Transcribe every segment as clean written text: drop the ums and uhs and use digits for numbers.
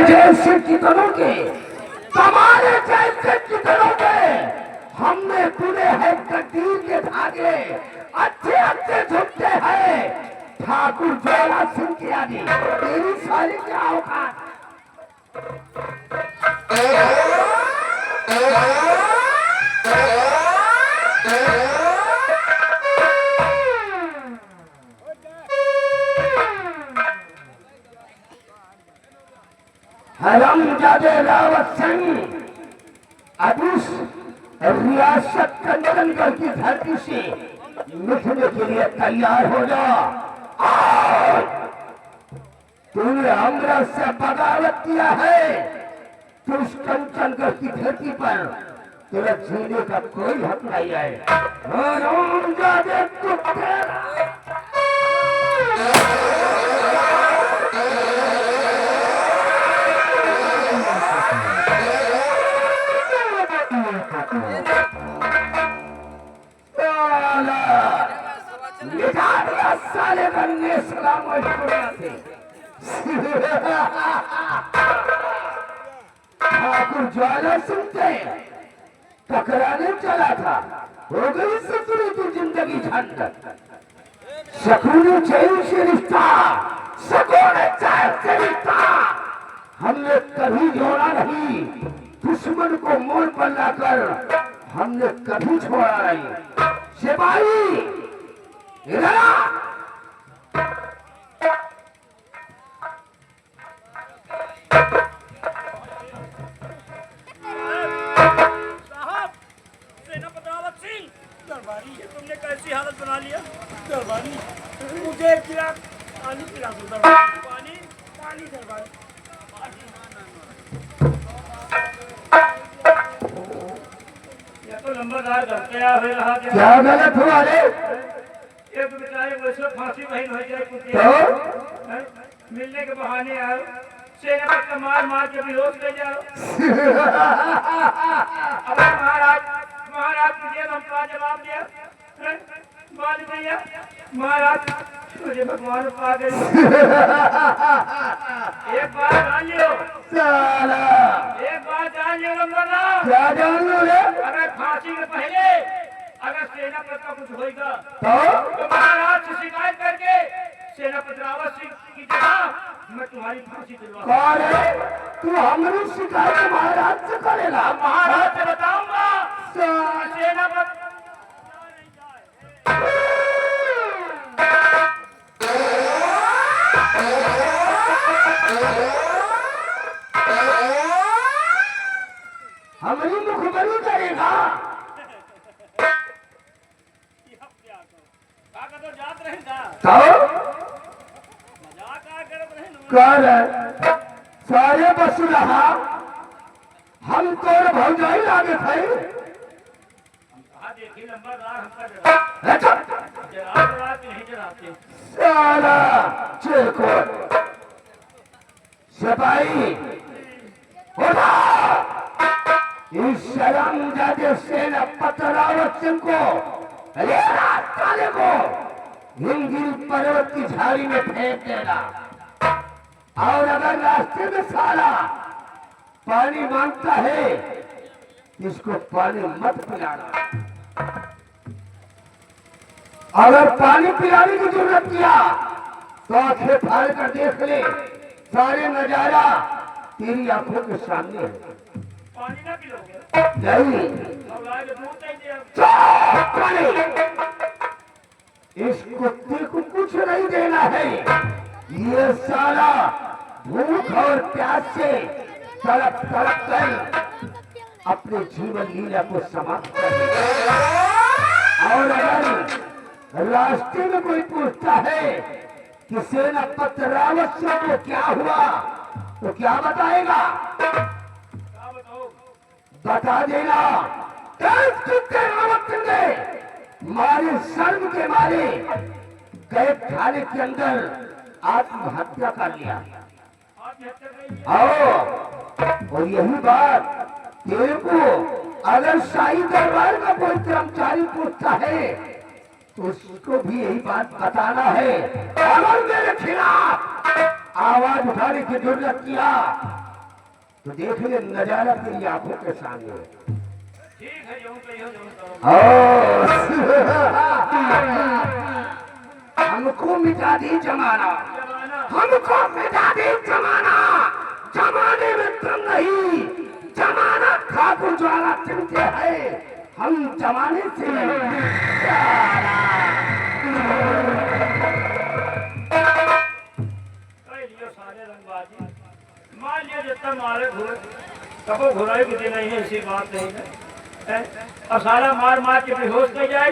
जैसे कितनों के, तुम्हारे जैसे कितनों के हमने पूरे हैं कटीर के धागे, अच्छे अच्छे झुकते हैं ठाकुर ज्वाला सिंह के आगे। तेरी सारी क्या औकात? हरमजादे रावत सिंह अबूस रियासत कंचनगढ़ की धरती से मिटने के लिए तैयार हो जा। तूने हमरा से बगावत किया है तो उस कंचनगढ़ की धरती पर तेरा जीने का कोई हक नहीं है। हरमजादे कुत्ते साले बनने सलाम थे। ठाकुर ज्वाला सिंह से टकराने चला था, हो गई ससुरी की जिंदगी झंड। सकूनी चैन से रिश्ता, सकूनी चैन से रिश्ता हमने कभी जोड़ा नहीं। दुश्मन को मोड़ पर लाकर हमने कभी छोड़ा नहीं। सिपाही इधर आ। तुमने कैसी हालत बना लिया दरबारी? मुझे एक गिलास पानी पिला दो दरबारी। पानी पानी दरबारी। ये तो लंबादार गया रहा। क्या गलत हुआ रे? ये तो बेचारे वैसे फांसी वही हो जाए कुछ मिलने के बहाने आओ, सेनापति का मार मार के बेहोश ले जाओ। अब महाराज महाराज तुझे हम का जवाब दिया बाली भैया? महाराज तुझे भगवान पा गए। एक बात जान लियो, एक बात जान लियो लंबरदार। क्या जान लो रे? अगर फांसी के पहले अगर सेनापति का कुछ होगा तो महाराज से शिकायत करके सेनापति रावत सिंह की जगह मैं तुम्हारी फांसी दिलवा। कौन है तू? हमारी शिकायत महाराज से करेगा? महाराज से बताऊंगा सेनापति हमारी मुखबरी करेगा। सारे बस रहा हम तो भौजाई लागे थे। सारा चिरकुट सिपाही होता इस शर्मजादे सेनापति रावत सिंह को साले को हिमगिरी पर्वत की झाड़ी में फेंक देना। और अगर रास्ते में साला पानी मांगता है इसको पानी मत पिलाना। अगर पानी पिलाने की जरूरत किया तो आंखें फाड़ कर देख ले, सारे नजारा तेरी आंखों के सामने है। पानी ना पिलोगे? नहीं। इस कुत्ते को कुछ नहीं देना है। ये साला भूख और प्यास से तड़प तड़प कर अपने जीवन लीला को समाप्त कर देगा। और अगर रास्ते में कोई पूछता है कि सेनापति रावत सिंह को क्या हुआ तो क्या बताएगा? बता देना रावत सिंह ने मारे शर्म के मारे गए थाने के अंदर आत्महत्या कर लिया। आओ, और यही बात तेरे को अगर शाही दरबार का कोई कर्मचारी पूछता है तो उसको भी यही बात बताना है। अगर मेरे खिलाफ आवाज उठाने की जरूरत किया तो देख ले नजारा तेरी आंखों के सामने। ठीक है, जो कहियो जो करो। हमको मिटा दी जमाना, हमको मिटा दी जमाना। जमाने में तुम नहीं, जमाना ठाकुर ज्वाला चिमटे है, हम जमाने से नहीं। सारे रंगबाजी मान लिया जितना मारे घोड़े कबो घोड़ाई भी नहीं है, ऐसी बात नहीं है। और सारा मार मार के बेहोश नहीं जाए,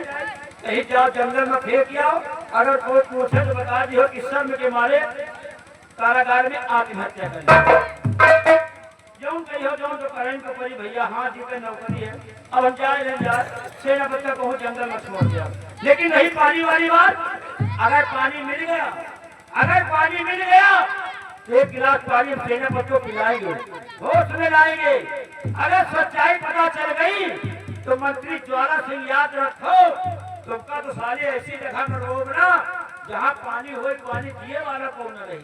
कहीं जाओ जंगल में फेंक आओ, अगर कोई पूछे तो बता दी हो कि शर्म के मारे कारागार में आत्महत्या कर जो कहियो जो करें तो परी भैया, हाँ जी पे नौकरी है, अब हम जाए नहीं जाए सेना बच्चा को जंगल में छोड़ दिया। लेकिन नहीं पानी वाली बात, अगर पानी मिल गया, अगर पानी मिल गया तो एक गिलास पानी सेना बच्चों पिलाएंगे, होश में लाएंगे। अगर सच्चाई पता चल गई तो मंत्री ज्वाला सिंह याद रखो, तुमका तो सारी ऐसी जगह में रोकना जहाँ पानी हो, पानी पिए वाला कौन नहीं।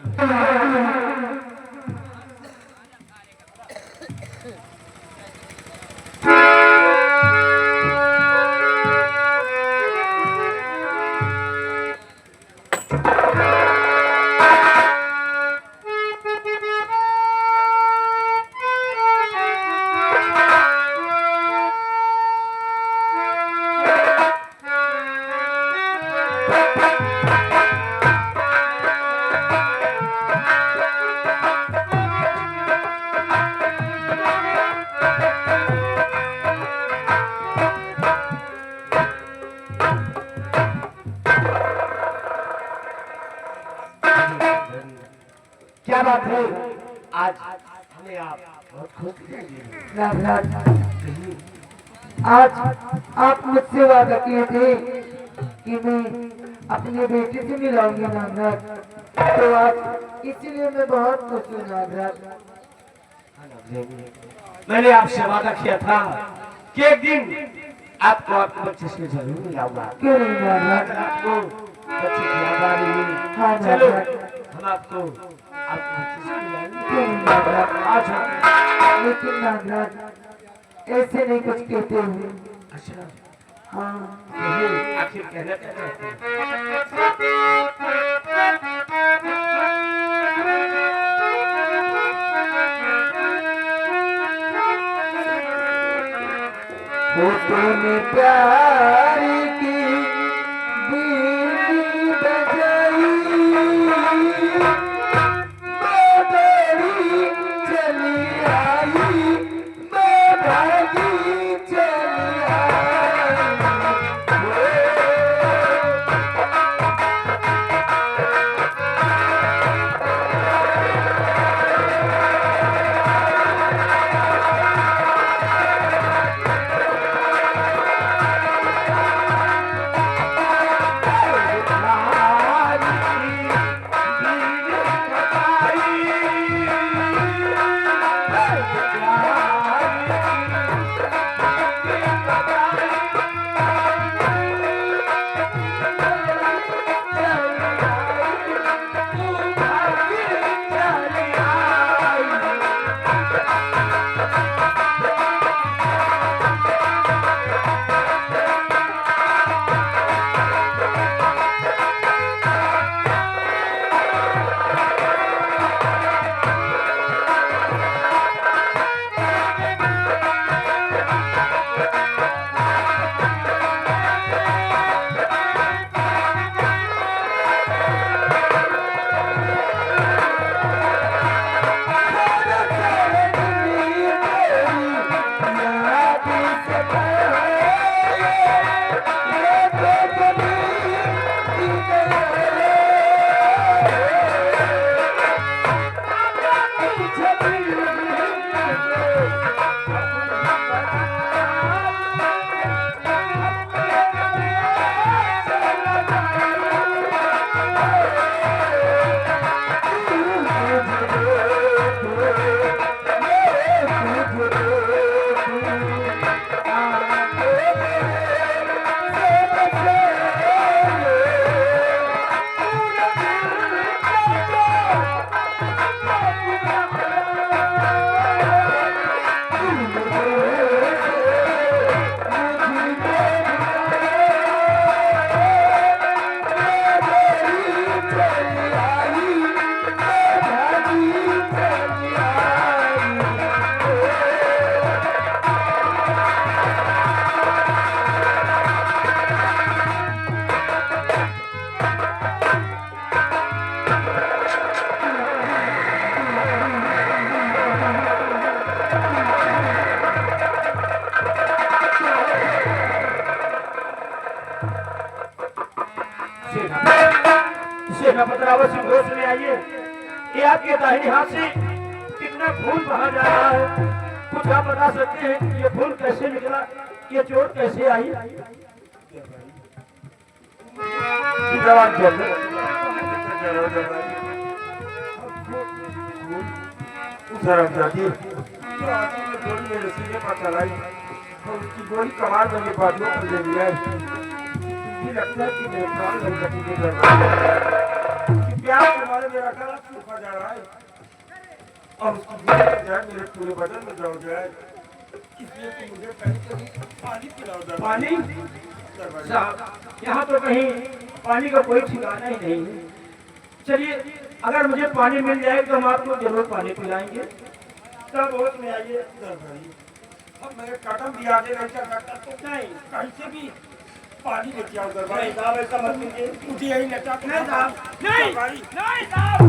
क्या बात है, आज हमें आप बहुत खुश हैं। आज आप मुझसे वादा किए थे कि मैं अपने बेटे से मिलाऊंगी नागराज, तो आज इसलिए मैं बहुत खुश हूँ नागराज। मैंने आपसे वादा किया था कि एक दिन आपको आपके बच्चे से जरूर मिलाऊंगा। क्यों नहीं नागराज? आपको बच्चे की याद आ रही है। हाँ चलो नागराज, हम आपको आपके बच्चे से मिलाएंगे। क्यों नहीं नागराज? आज हम लेकिन नागराज ऐसे नहीं कुछ कहते हुए। अच्छा हाँ यही आखिर कहना क्या चाहते हैं? होठों में प्यार की बीड़ी बजाई, बादली चली आई, बादली चली आई। आइए, ये आपके दाहिने हाथ से कितना खून बहा जा रहा है, कुछ आप बता सकते हैं कि ये खून कैसे निकला, ये चोट कैसे आई? जवान चल शर्मजादी गोली मेरे सीने पर चलाई और उसकी गोली कमाल में बाजुओं पर ले लिया है। मुझे लगता है कि मेरे प्राण नहीं कटेंगे कि प्यार के मारे मेरा गला सूखा जा रहा है और उसकी गोली का जहर मेरे पूरे बदन में दौड़ जाए, इसलिए कि मुझे कहीं कहीं पानी पिलाओ दरबारी। पानी साहब, यहाँ तो कहीं पानी का कोई ठिकाना ही नहीं है। चलिए, अगर मुझे पानी मिल जाए तो हम आपको जरूर पानी पिलाएंगे। तब होश में आइए दरबारी। अब मेरे कदम भी आगे नहीं चल सकता तो नहीं कहीं से भी पानी लेके आओ दरबारी। नहीं साहब, ऐसा मत कीजिए। मुझे यही लगता है। नहीं साहब, नहीं दरबारी। नहीं साहब।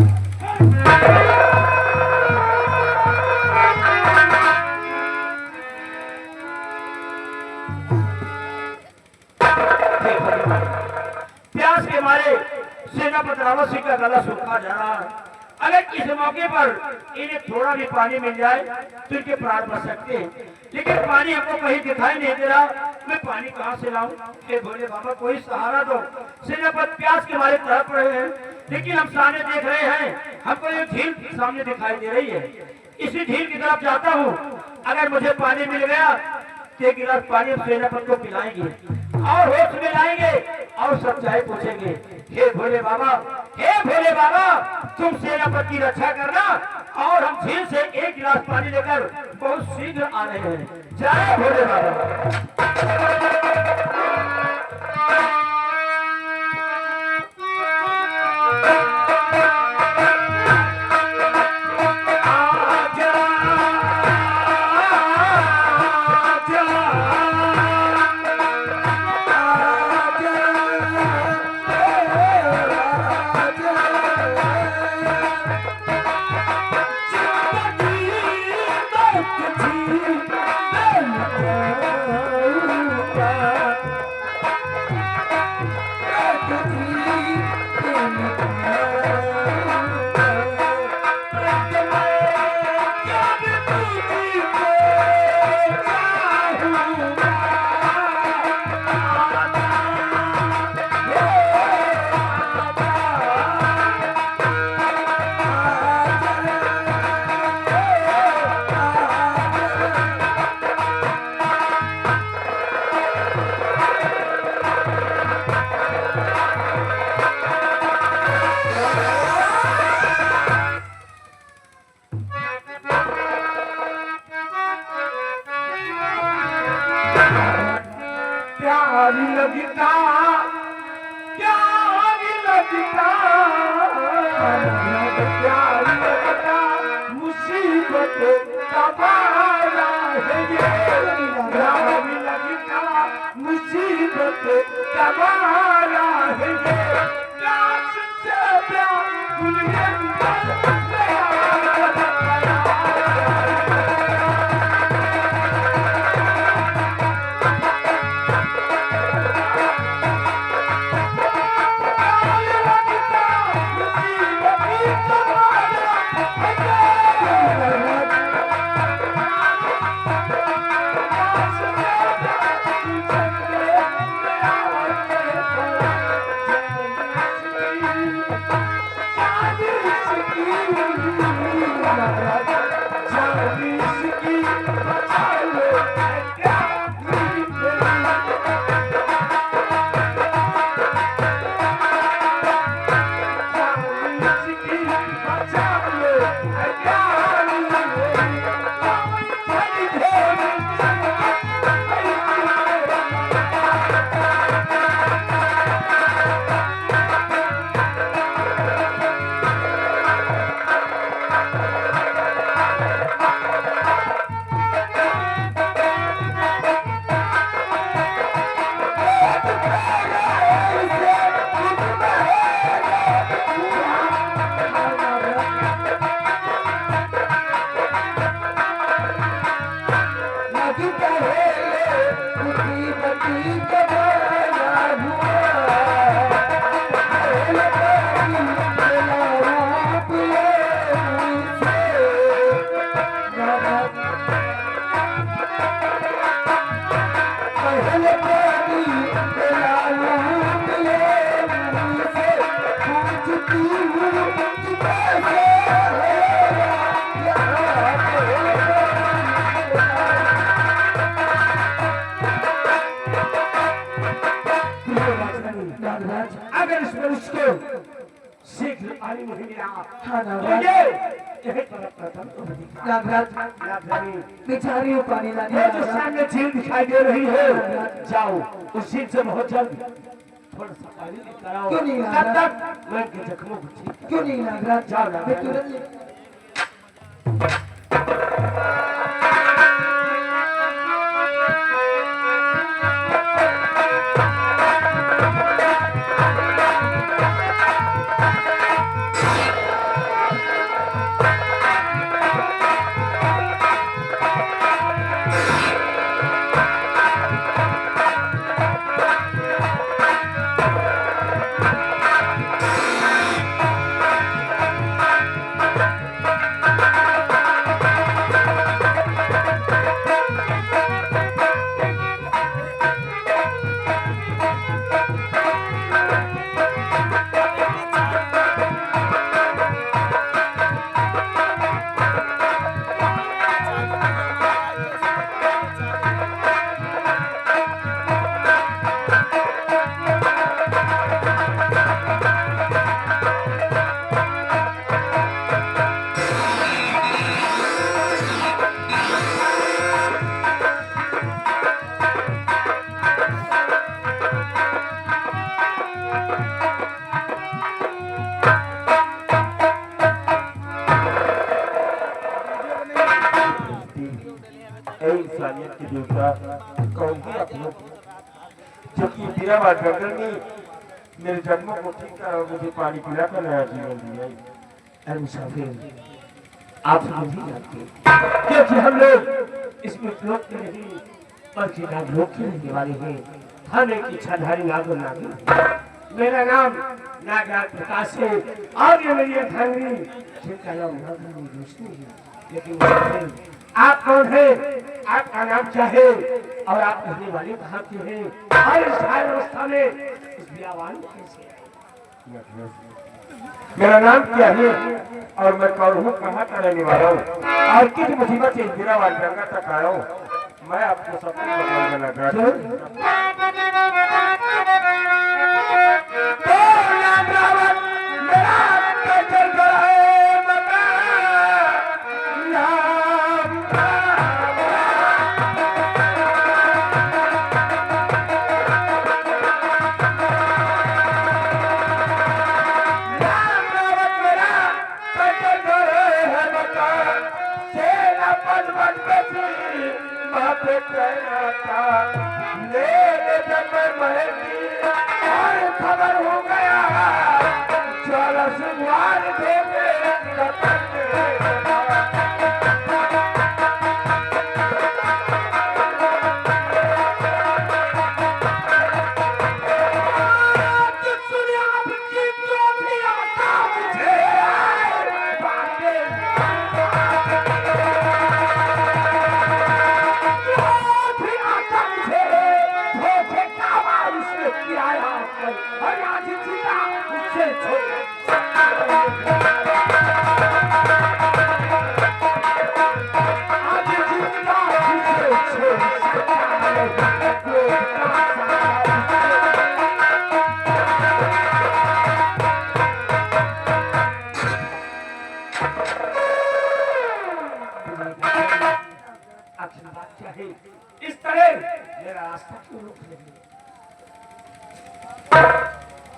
प्यास के मारे सेनापति रावत सिंह का गला सूखा जा रहा है। अगर इस मौके पर इन्हें थोड़ा भी पानी मिल जाए तो इनके प्राण बच सकते हैं, लेकिन पानी हमको कहीं दिखाई नहीं दे रहा। मैं पानी कहाँ से लाऊं? हे भोले बाबा, कोई सहारा दो। सेनापति प्यास के मारे तड़प रहे हैं, लेकिन हम सामने देख रहे हैं, हमको एक झील सामने दिखाई दे रही है। इसी झील की तरफ जाता हूँ। अगर मुझे पानी मिल गया तो एक गिलास पानी हम सेनापति को पिलाएंगे और होश में लाएंगे और सच्चाई पूछेंगे। हे भोले बाबा, हे भोले बाबा, तुम सेनापति की रक्षा करना और हम झील से एक गिलास पानी लेकर बहुत शीघ्र आ रहे हैं। जय भोले बाबा। प्यारी लगता प्यारी लगता प्यारी लगता मुसीबत का बाला है ये। प्यारी लगता मुसीबत का बाला है ये। प्यार से प्यार दुनिया पानी नहीं मिला हाँ मुझे नागराज, यही तरफ प्रथम तो नहीं नागराज नागरानी बेचारी को पानी लाने ये जो नागराज। सामने झील दिखाई दे रही है जाओ उस झील से बहुत जल्द थोड़ा सा पानी लेकर आओ क्यों नहीं तब नागराज? तक मैं इनके जख्मों को ठीक कर क्यों नहीं नागराज, जाओ नागराज। मैं तुरंत ले- ऐ इंसानियत के देवता कौन सी आप लोग जबकि बीराबाद जंगल में मेरे जन्मों को ठीक करा और मुझे पानी पिला कर नया जीवन दिया। अरे मुसाफिर आप नहीं जानते क्योंकि हम लोग इसमें लोक के नहीं बल्कि नागलोक के रहने वाले हैं। हम एक इच्छाधारी नाग नागी। मेरा नाम नागराज प्रकाश है और ये मेरी अर्धांगिनी जिनका नाम नागरानी रोशनी है। लेकिन मुसाफिर आप कौन है, आपका नाम क्या है और आप रहने वाले कहाँ के हैं और इस अवस्था में इस बियावान में कैसे आए? मेरा नाम क्या है और मैं कौन हूँ, कहाँ का रहने वाला हूँ और किस मुसीबत से बीराबाद जंगल तक आया हूँ, मैं आपको सब कुछ बता देना चाहता हूँ। खबर हो गया चलो सुधार देंगे इस तरह मेरा रास्ता क्यों रोक रही है?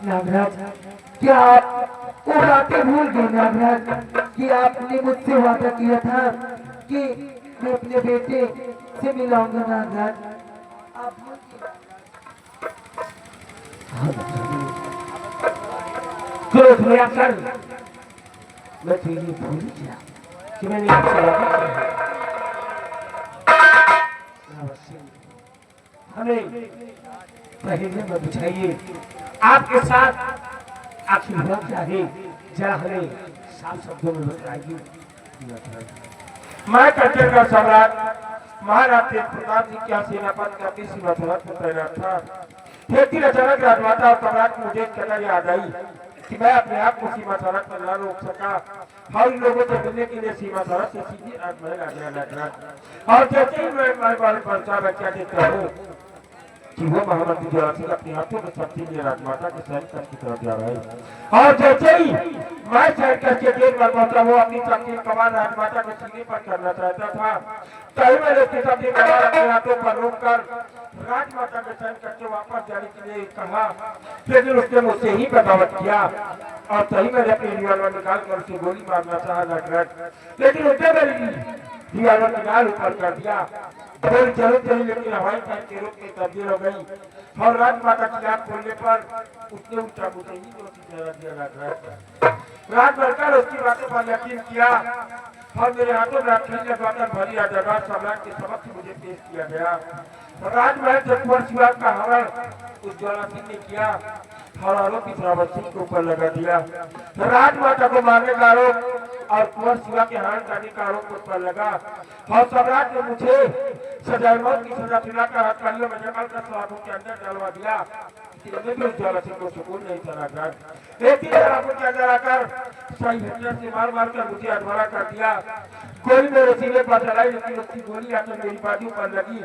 नागराज, क्या आप वो बातें भूल गए नागराज कि आपने मुझसे वादा किया था कि मैं अपने बेटे से मिलाऊंगा नागराज? आप भूल गए? क्रोध में आकर मैं तो ये भूल गया कि मैंने आपसे वादा किया है। हमें पहले में बुझाइए आपके साथ आखिर हुआ क्या है, जरा हमें साफ शब्दों में बताइए। मैं कच्चर का सम्राट महाराज तेज प्रताप जी क्या सेनापति का किसी मथुरत में तैनात था। खेती अचानक राजमाता और सम्राट को मुझे खबर याद आई कि मैं अपने आप को सीमा सरहद पर न रोक सका और लोगों से मिलने के लिए सीमा सरहद से सीधी राजमहल आ गया नागराज। और जैसे ही मैं बारे पर बच्चा देखता हूँ कि वो महामंत्री ज्वाला सिंह अपने हाथों में सब्जी लिए राजमाता के सैनिक की तरफ जा रहे हैं। और जैसे ही मैं सैनिक के गेट पर पहुंचा, वो अपनी सब्जी कमान राजमाता के सीने पर करना चाहता था, तभी मैंने उसकी सब्जी कमान अपने हाथों पर रोककर राजमाता के सैनिक के वापस जाने के लिए कहा, लेकिन उसने मुझसे ही बगावत किया और तभी मैंने अपनी रिवॉल्वर निकाल कर उसे गोली मारना चाहा नटराज, लेकिन उसने मेरी रिवॉल्वर निकाल ऊपर कर दिया। गोली चलो चली, लेकिन हवाई फायर के रूप में तब्दील हो गई और राजमाता की आंख खोलने पर उसने उल्टा मुझे ही दोषी ठहरा दिया नटराज। रात भरकर उसकी बातों पर यकीन किया और मेरे हाथों में अखिल लगवाकर भरी राजगार सम्राट के समक्ष मुझे पेश किया गया। राजमहल से कुंवर शिवा का हरण उस ज्वाला सिंह ने किया और आरोपी श्रावण सिंह के ऊपर लगा दिया। राजमाता को मारने का आरोप और कुंवर शिवा के हरण करने का आरोप उस पर लगा और सम्राट ने मुझे सजा मौत की सजा दिलाकर हथकड़ियों में जकड़ कर सलाखों के अंदर डलवा दिया। इसलिए भी उस ज्वाला सिंह को सुकून नहीं था नटराज। एक ही सलाखों के अंदर आकर सही हथियार से मार मार कर मुझे अधमरा कर दिया। गोली मेरे सीने पर चलाई, लेकिन उसकी गोली आकर मेरी बाजू पर लगी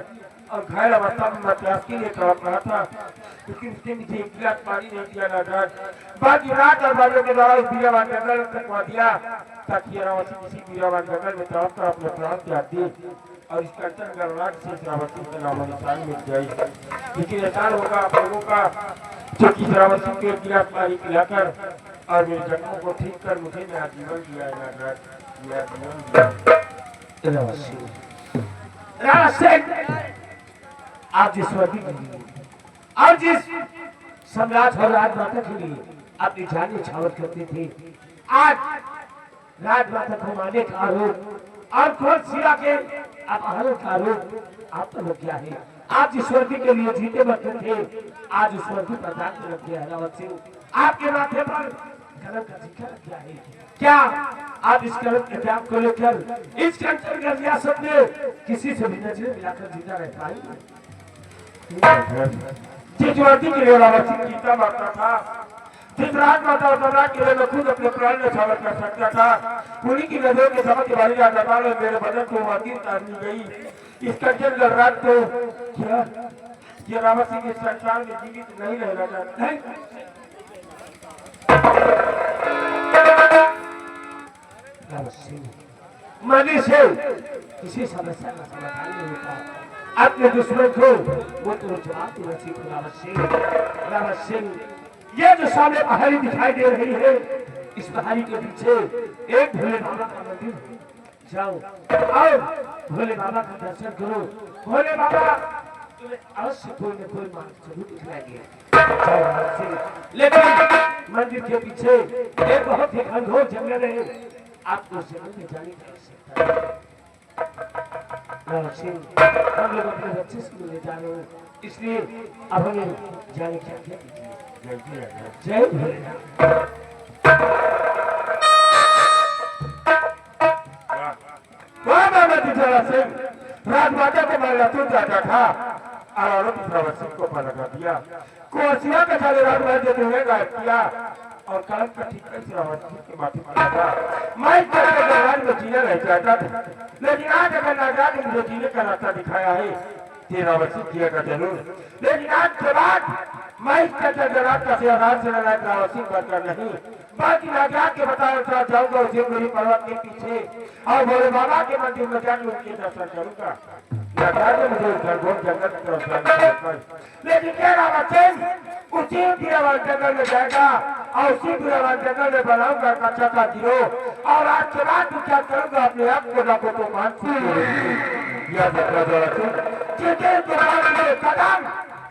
और घायल अवस्था में मैं प्यास के लिए तड़प रहा था, लेकिन उसने मुझे एक गिलास पानी नहीं दिया नटराज। बाकी रात और बाजों के द्वारा उस बीरावान जंगल में फेंकवा दिया ताकि रावसी किसी बीरावान जंगल में तड़प कर अपने प्राण त्याग दे और इस कंचन गणराज से श्रावण का नाम निशान मिट जाए। लेकिन एहसान होगा आप लोगों का जो कि श्रावण सिंह को एक गिलास पानी पिलाकर और मेरे जख्मों को ठीक कर मुझे नया जीवन दिया है नटराज, नया जीवन दिया। आप जिस वर्दी के लिए और जिस सम्राट और राजमाता के लिए अपनी जान न्यौछावर करते थे, आज राजमाता को मारने का आरोप और कुंवर शिवा के अपहरण का आरोप आप पर लग गया है। आप जिस वर्दी के लिए जीते मरते थे, आज उस वर्दी पर दाग लग गया है। रावत सिंह, आपके माथे पर कलम का जिक्र लग गया है। क्या आप इस कलम के त्याग को लेकर इस कंचन का रियासत में किसी से भी नजर मिलाकर जीता रह पाएंगे? जिस वर्दी के लिए रावत सिंह जीता मरता था, जिस राजमाता और सम्राट के लिए मैं खुद अपने प्राण न्यौछावर कर सकता था, उन्हीं की नजरों के समझ वाली राजदरबार में मेरे बदन को वर्दी उतार दी गई। इस कंचन गणराज को क्या ये रावत सिंह इस संसार में जीवित नहीं रहना चाहता है। मनी से किसी समस्या का समाधान नहीं होता। अपने दुश्मन को वो तो जवाब देना सीखो। रावत सिंह, ये जो सामने पहाड़ी दिखाई दे रही है, इस पहाड़ी के पीछे एक भोले बाबा का मंदिर है। जाओ और भोले बाबा का दर्शन करो। भोले बाबा तुम्हें अवश्य कोई न कोई मार्ग जरूर दिखाएंगे। जाओ रावत सिंह, लेकिन मंदिर के पीछे एक बहुत ही घनघोर जंगल है, आपको जंगल में जाने की आवश्यकता है। रावत सिंह, हम लोग अपने बच्चे से मिलने जा रहे हैं, इसलिए अब हमें जाने की आज्ञा कीजिए। जय भोलेनाथ। राजमाता को मैं लतूर जाता था और आरोपी श्रावण सिंह को लगा दिया। कुंवर शिवा के साले राजमहल से तुम्हें गायब किया और कलम का ठीका श्रावण सिंह के माथे पर लगा। मैं गणराज में जीना नहीं चाहता था, लेकिन आज अगर नागराज ने मुझे जीने का रास्ता दिखाया है, रावत सिंह जिएगा जरूर। लेकिन आज के बाद मैं इस गणराज का सिंहासन से नारायण रावत सिंह बनकर नहीं, बाकी नागराज के बताए अनुसार जाऊंगा उसे मेरी पर्वत के पीछे और भोले बाबा के मंदिर में जाकर उनके दर्शन करूंगा। नागराज ने मुझे घनघोर जंगल की तरफ जाने को कहा, लेकिन क्या रावत सिंह उसी बीरावान जंगल में जाएगा और उसी बीरावान जंगल में बनाऊंगा कच्चा का गिरोह और आज के बाद क्या करूंगा अपने आप को ना को मान याद रखना जरा कदम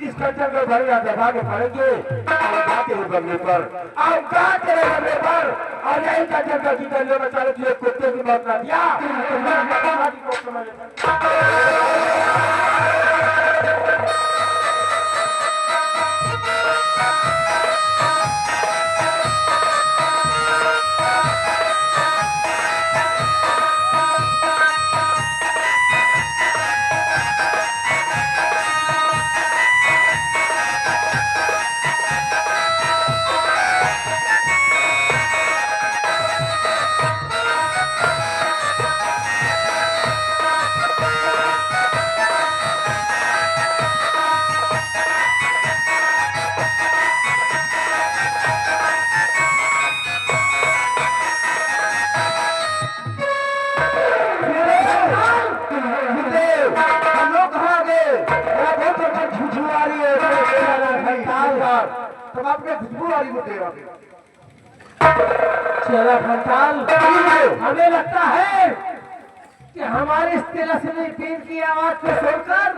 इस कंचन को भरे दबा के पड़ेंगे और गाते हुए बंगले पर और गाते हुए बंगले पर और यही कंचन का की गलियों में चालू किए कुत्ते की मौत ना दिया तो मैं रही है तब आपने खुशबू आ रही होते चला खटाल, हमें लगता है कि हमारे इस तिलस्मी पीर की आवाज को सुनकर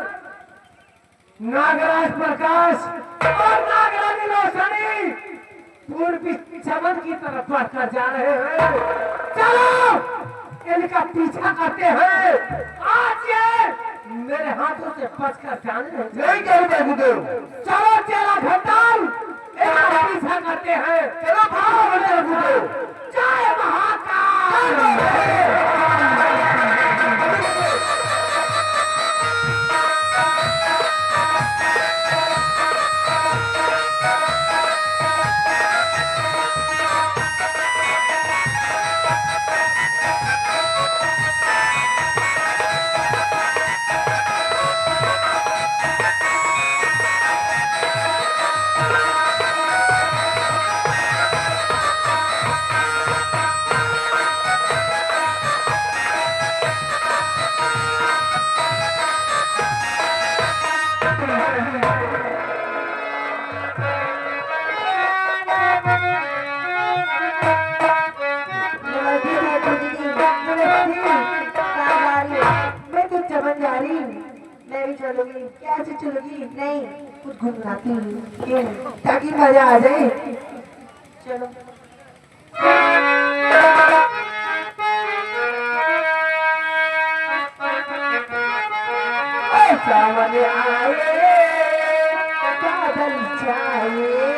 नागराज प्रकाश और नागरानी रोशनी पूर्वी चमन की तरफ बढ़कर जा रहे हैं। चलो इनका पीछा करते हैं। आज ये मेरे हाथों से बचकर जाने नहीं नहीं। चलो चला घटाल, इनका पीछा करते हैं। चलो भागो जय महाकाल। मैं तो चमन जा रही हूँ। मैं भी चलूंगी। क्या से चलूंगी? नहीं, कुछ घुमराती हूँ। क्यों? ताकि मजा आ जाए। चलो। सावन आए बादल छाए